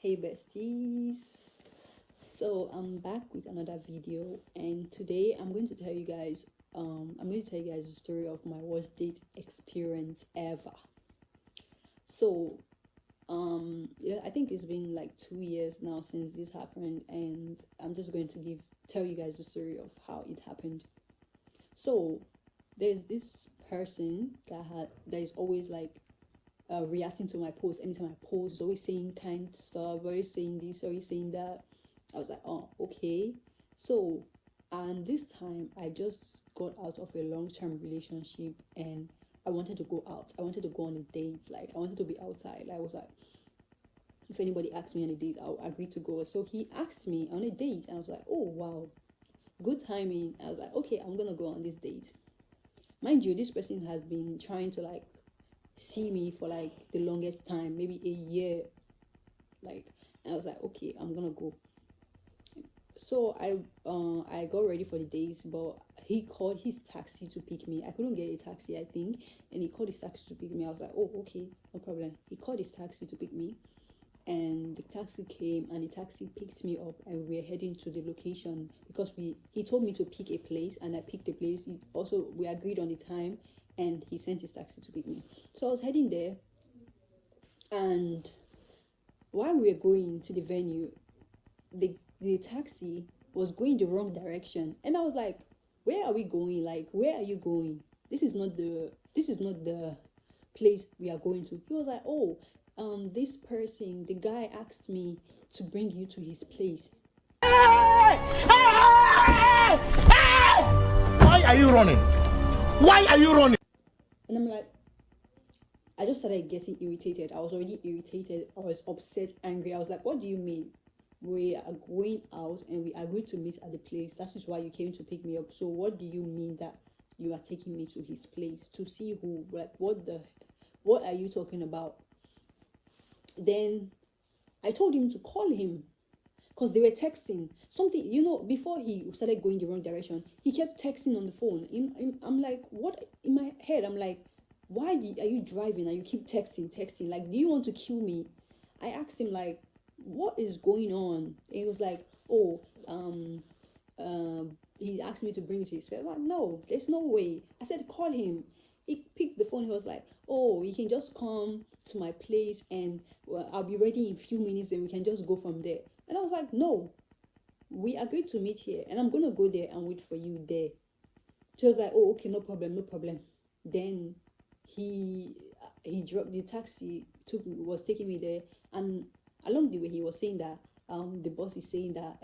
Hey besties, so I'm back with another video, and today I'm going to tell you guys the story of my worst date experience ever. So yeah, I think it's been like 2 years now since this happened, and I'm just going to tell you guys the story of how it happened. So there's this person that is always like reacting to my posts. Anytime I post, is always saying kind stuff, always saying this, always saying that. I was like, oh, okay. So, and this time I just got out of a long-term relationship, and I wanted to go out. I wanted to go on a date. Like, I wanted to be outside. Like, I was like, if anybody asked me on a date, I'll agree to go. So he asked me on a date, and I was like, oh wow, good timing. I was like, okay, I'm gonna go on this date. Mind you, this person has been trying to like see me for like the longest time, maybe a year. Like, and I was like, okay, I'm gonna go. So I got ready for the date, but he called his taxi to pick me. I couldn't get a taxi, I think, and he called his taxi to pick me. I was like, oh, okay, no problem. He called his taxi to pick me, and the taxi came, and the taxi picked me up, and we were heading to the location because he told me to pick a place, and I picked a place. We agreed on the time, and he sent his taxi to pick me. So I was heading there, and while we were going to the venue, the taxi was going the wrong direction, and I was like, where are we going? Like, where are you going? This is not the place we are going to. He was like, oh, this person, the guy asked me to bring you to his place. Why are you running? Why are you running? And I'm like, I just started getting irritated. I was already irritated. I was upset, angry. I was like, what do you mean? We are going out and we agreed to meet at the place. That is why you came to pick me up. So what do you mean that you are taking me to his place to see who? Like, what are you talking about? Then I told him to call him, because they were texting something, before he started going the wrong direction. He kept texting on the phone. I'm like, what? In my head, I'm like, why are you driving and you keep texting? Like, do you want to kill me? I asked him, like, what is going on? And he was like, oh, he asked me to bring it to his place. I'm like, no, there's no way. I said, call him. He picked the phone. He was like, oh, you can just come to my place, and I'll be ready in a few minutes, then we can just go from there. And I was like, no, we agreed to meet here, and I'm gonna go there and wait for you there. She was like, oh, okay, no problem. Then he dropped the taxi, was taking me there, and along the way he was saying that the boss is saying that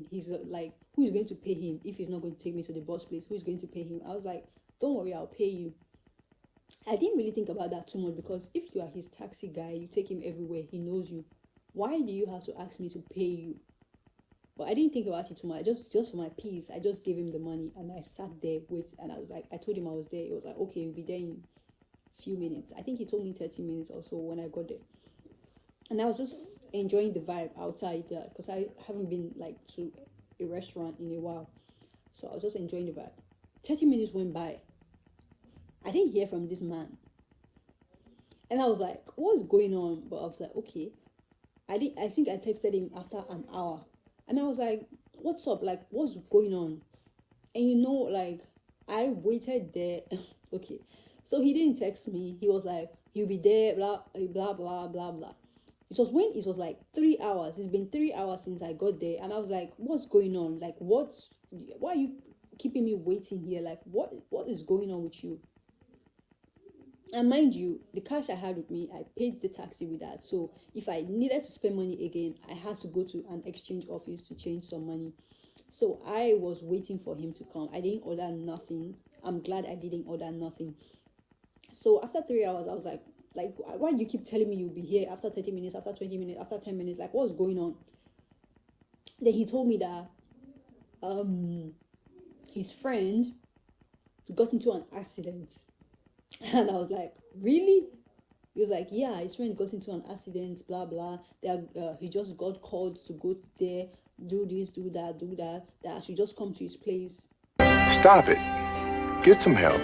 he's like, who is going to pay him if he's not going to take me to the boss place? Who is going to pay him? I was like, don't worry, I'll pay you. I didn't really think about that too much, because if you are his taxi guy, you take him everywhere, he knows you. Why do you have to ask me to pay you? But I didn't think about it too much. Just for my peace, I just gave him the money, and I sat there and I was like, I told him I was there. It was like, okay, we'll be there in a few minutes. I think he told me 30 minutes or so when I got there. And I was just enjoying the vibe outside there, because I haven't been like to a restaurant in a while. So I was just enjoying the vibe. 30 minutes went by. I didn't hear from this man. And I was like, what's going on? But I was like, okay. I think I texted him after an hour. And I was like, what's up? Like, what's going on? And like, I waited there. Okay. So he didn't text me. He was like, he'll be there, blah, blah, blah, blah, blah. It was like 3 hours. It's been 3 hours since I got there. And I was like, what's going on? Like, why are you keeping me waiting here? Like, what is going on with you? And mind you, the cash I had with me, I paid the taxi with that. So if I needed to spend money again, I had to go to an exchange office to change some money. So I was waiting for him to come. I didn't order nothing. I'm glad I didn't order nothing. So after 3 hours, I was like, why do you keep telling me you'll be here after 30 minutes, after 20 minutes, after 10 minutes? Like, what's going on? Then he told me that his friend got into an accident. And I was like, really? He was like, yeah, his friend got into an accident, blah, blah. He just got called to go there, do this, do that, that I should just come to his place. Stop it. Get some help.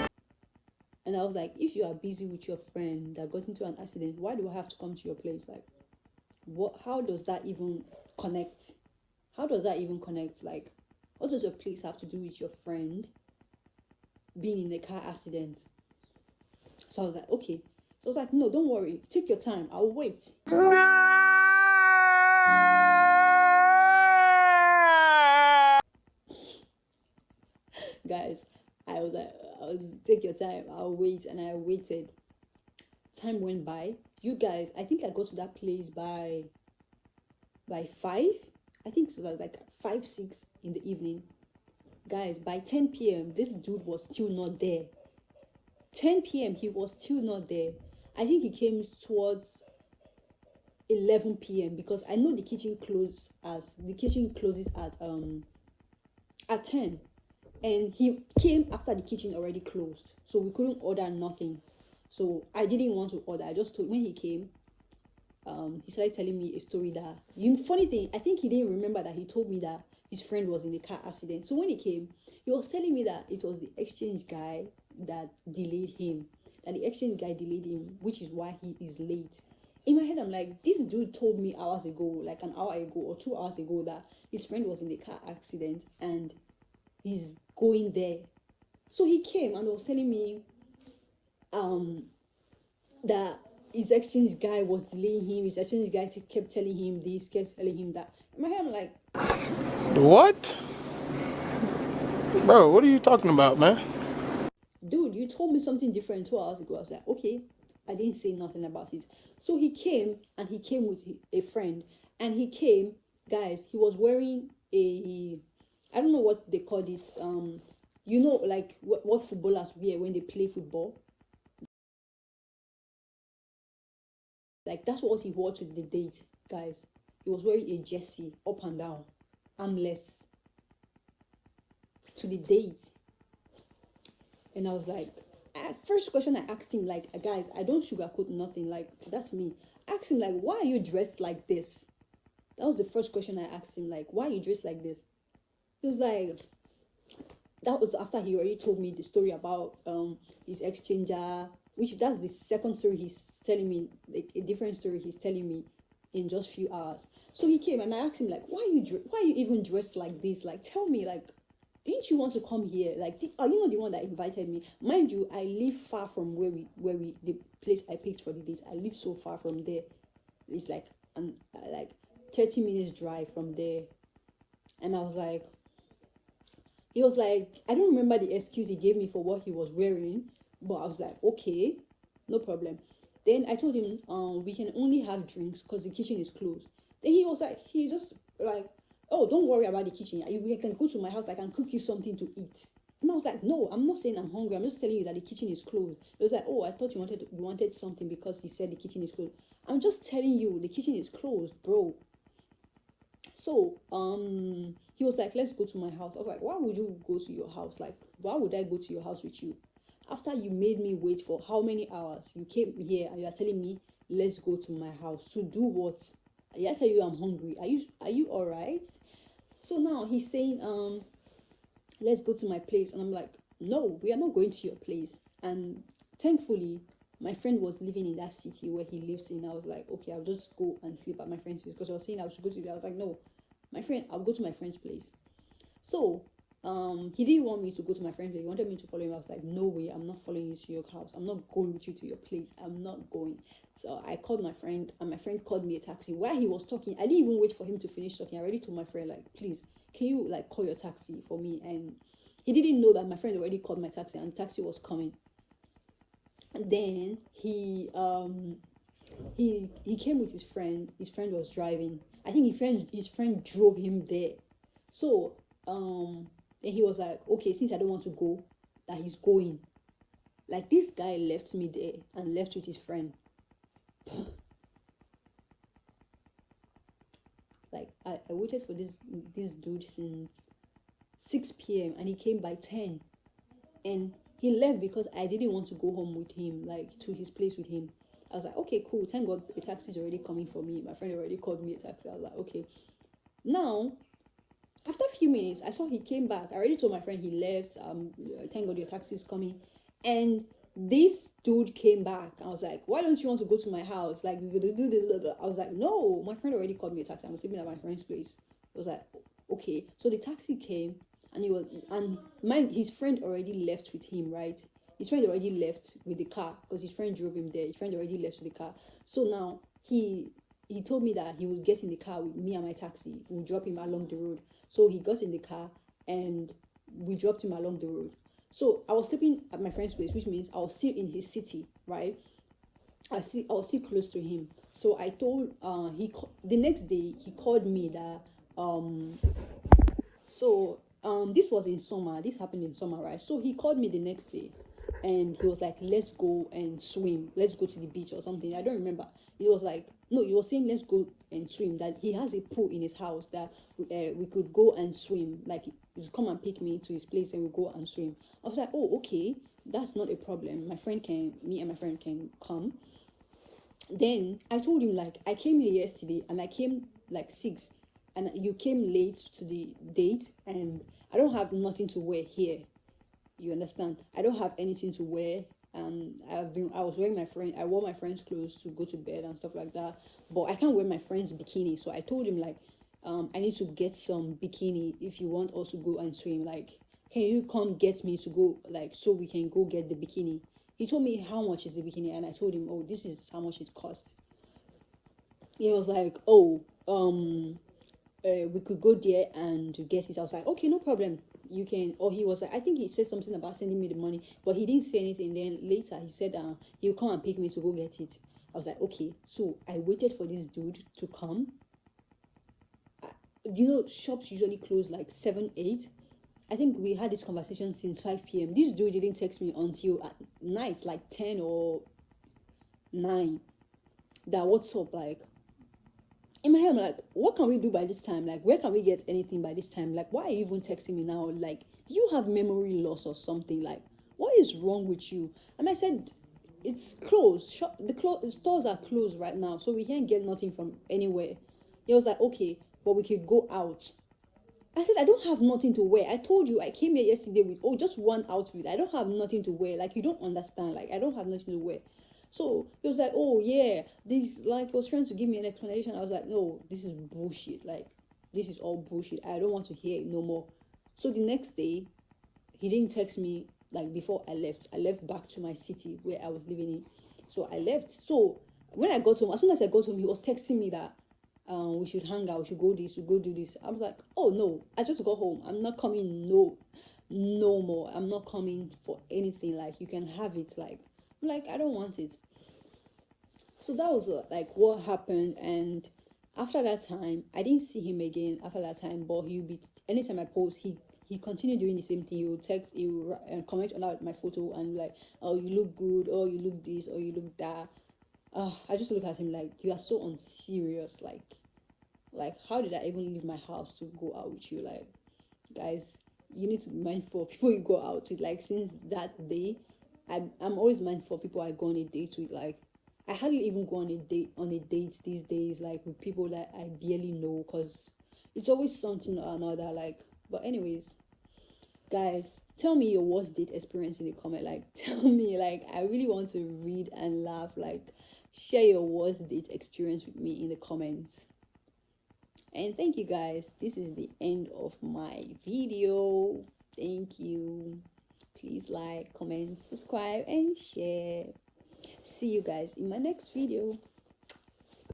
And I was like, if you are busy with your friend that got into an accident, why do I have to come to your place? Like, how does that even connect? How does that even connect? Like, what does your place have to do with your friend being in a car accident? So I was like, okay. So I was like, no, don't worry, take your time, I'll wait. Guys, I was like, take your time, I'll wait. And I waited. Time went by. You guys, I think I got to that place by 5. I think so, like 5-6 in the evening. Guys, by 10 p.m. this dude was still not there. 10 p.m. he was still not there. I think he came towards 11 p.m. because I know the kitchen closes at 10. And he came after the kitchen already closed, so we couldn't order nothing. So I didn't want to order. I just told, when he came, he started telling me a story that, funny thing, I think he didn't remember that he told me that his friend was in a car accident. So when he came, he was telling me that it was the exchange guy that delayed him. That the exchange guy delayed him, which is why he is late. In my head, I'm like, this dude told me hours ago, like an hour ago or 2 hours ago, that his friend was in a car accident and he's going there. So he came and was telling me that his exchange guy was delaying him. His exchange guy kept telling him this, kept telling him that. In my head, I'm like, what? Bro, what are you talking about, man? Dude, you told me something different 2 hours ago. I was like, okay. I didn't say nothing about it. So he came, and he came with a friend. And he came, guys, he was wearing I don't know what they call this, like what footballers wear when they play football. Like, that's what he wore to the date, guys. He was wearing a jersey up and down, armless, to the date. And I was like, first question I asked him, like, guys, I don't sugarcoat nothing, like, that's me. I asked him, like, why are you dressed like this? That was the first question I asked him, like, why are you dressed like this? He was like, that was after he already told me the story about his exchanger, which that's the second story he's telling me, like a different story he's telling me in just few hours. So he came and I asked him, like, why are you even dressed like this? Like, tell me, like, didn't you want to come here? Like, are you not the one that invited me? Mind you, I live far from where we the place I picked for the date. I live so far from there. It's like 30 minutes drive from there. And I was like, he was like, I don't remember the excuse he gave me for what he was wearing, but I was like, okay, no problem. Then I told him, we can only have drinks because the kitchen is closed. Then he just like, oh, don't worry about the kitchen. We can go to my house. I can cook you something to eat. And I was like, no, I'm not saying I'm hungry. I'm just telling you that the kitchen is closed. He was like, oh, I thought you wanted something because you said the kitchen is closed. I'm just telling you the kitchen is closed, bro. So, he was like, let's go to my house. I was like, why would you go to your house? Like, why would I go to your house with you? After you made me wait for how many hours? You came here and you are telling me, let's go to my house. To do what? I tell you I'm hungry. Are you all right? So now he's saying, let's go to my place. And I'm like, no, we are not going to your place. And thankfully, my friend was living in that city where he lives in. I was like, okay, I'll just go and sleep at my friend's place. Because I was saying I should go to I was like, no, I'll go to my friend's place. So he didn't want me to go to my friend's place. He wanted me to follow him. I was like, no way, I'm not following you to your house. I'm not going with you to your place. I'm not going. So I called my friend, and my friend called me a taxi. While he was talking, I didn't even wait for him to finish talking. I already told my friend, like, please, can you like call your taxi for me? And he didn't know that my friend already called my taxi and the taxi was coming. And then he came with his friend. His friend was driving. I think his friend drove him there. So and he was like, okay, since I don't want to go, that he's going. Like, this guy left me there and left with his friend. Like, I waited for this dude since 6 p.m. and he came by 10. And he left because I didn't want to go home with him, like to his place with him. I was like, okay, cool. Thank God a taxi is already coming for me. My friend already called me a taxi. I was like, okay. Now, after a few minutes, I saw he came back. I already told my friend he left. Thank God your taxi is coming. And this dude came back. I was like, why don't you want to go to my house? Like, we could do this. I was like, no, my friend already called me a taxi. I'm sleeping at my friend's place. I was like, okay. So the taxi came, and his friend already left with him, right? His friend already left with the car because his friend drove him there. His friend already left with the car. So now he told me that he would get in the car with me and my taxi. We'll drop him along the road. So he got in the car and we dropped him along the road. So I was sleeping at my friend's place, which means I was still in his city, right? I was still close to him. So I told the next day he called me that this was in summer. This happened in summer, right? So he called me the next day and he was like, let's go and swim. Let's go to the beach or something. I don't remember. He was like, no, he was saying let's go and swim. That he has a pool in his house that we could go and swim. Like, he would come and pick me to his place and we go and swim. I was like, oh, okay, that's not a problem. Me and my friend can come. Then I told him, like, I came here yesterday and I came like 6 and you came late to the date and I don't have nothing to wear here. You understand? I don't have anything to wear. I wore my friend's clothes to go to bed and stuff like that. But I can't wear my friend's bikini. So I told him, like, I need to get some bikini if you want us to go and swim. Like, can you come get me to go, like, so we can go get the bikini? He told me how much is the bikini and I told him, oh, this is how much it costs. He was like, oh, we could go there and get it. I was like, okay, no problem. You can. Or he was like, I think he said something about sending me the money, but he didn't say anything. Then later he said he'll come and pick me to go get it. I was like, okay. So I waited for this dude to come. Shops usually close like 7, 8. I think we had this conversation since 5 p.m. This dude didn't text me until at night, like 10 or 9. That what's up, like. In my head, I'm like, what can we do by this time? Like, where can we get anything by this time? Like, why are you even texting me now? Like, do you have memory loss or something? Like, what is wrong with you? And I said, it's closed. Stores are closed right now, so we can't get nothing from anywhere. He was like, okay, but we could go out. I said, I don't have nothing to wear. I told you I came here yesterday with, just one outfit. I don't have nothing to wear. Like, you don't understand. Like, I don't have nothing to wear. So he was like, oh yeah, this, like, he was trying to give me an explanation. I was like, no, this is bullshit. Like, this is all bullshit. I don't want to hear it no more. So the next day, he didn't text me, like, before I left. I left back to my city where I was living in. So I left. So when I got home, as soon as I got home, he was texting me that we should hang out, we should go this, we go do this. I was like, oh no, I just got home. I'm not coming no more. I'm not coming for anything. Like, you can have it. Like, I don't want it. So that was like what happened. And after that time, I didn't see him again after that time. But anytime I post, he continued doing the same thing. He would text, he would comment on my photo and like, oh, you look good, oh, you look this, or you look that. I just look at him like, you are so unserious. Like, how did I even leave my house to go out with you? Like, guys, you need to be mindful of people you go out with. Like, since that day, I'm always mindful of people I go on a date with. Like, I hardly even go on a date these days, like, with people that I barely know, because it's always something or another. Like, but anyways, guys, tell me your worst date experience in the comment. Like, tell me, like, I really want to read and laugh. Like, share your worst date experience with me in the comments. And thank you, guys. This is the end of my video. Thank you. Please like, comment, subscribe, and share. See you guys in my next video.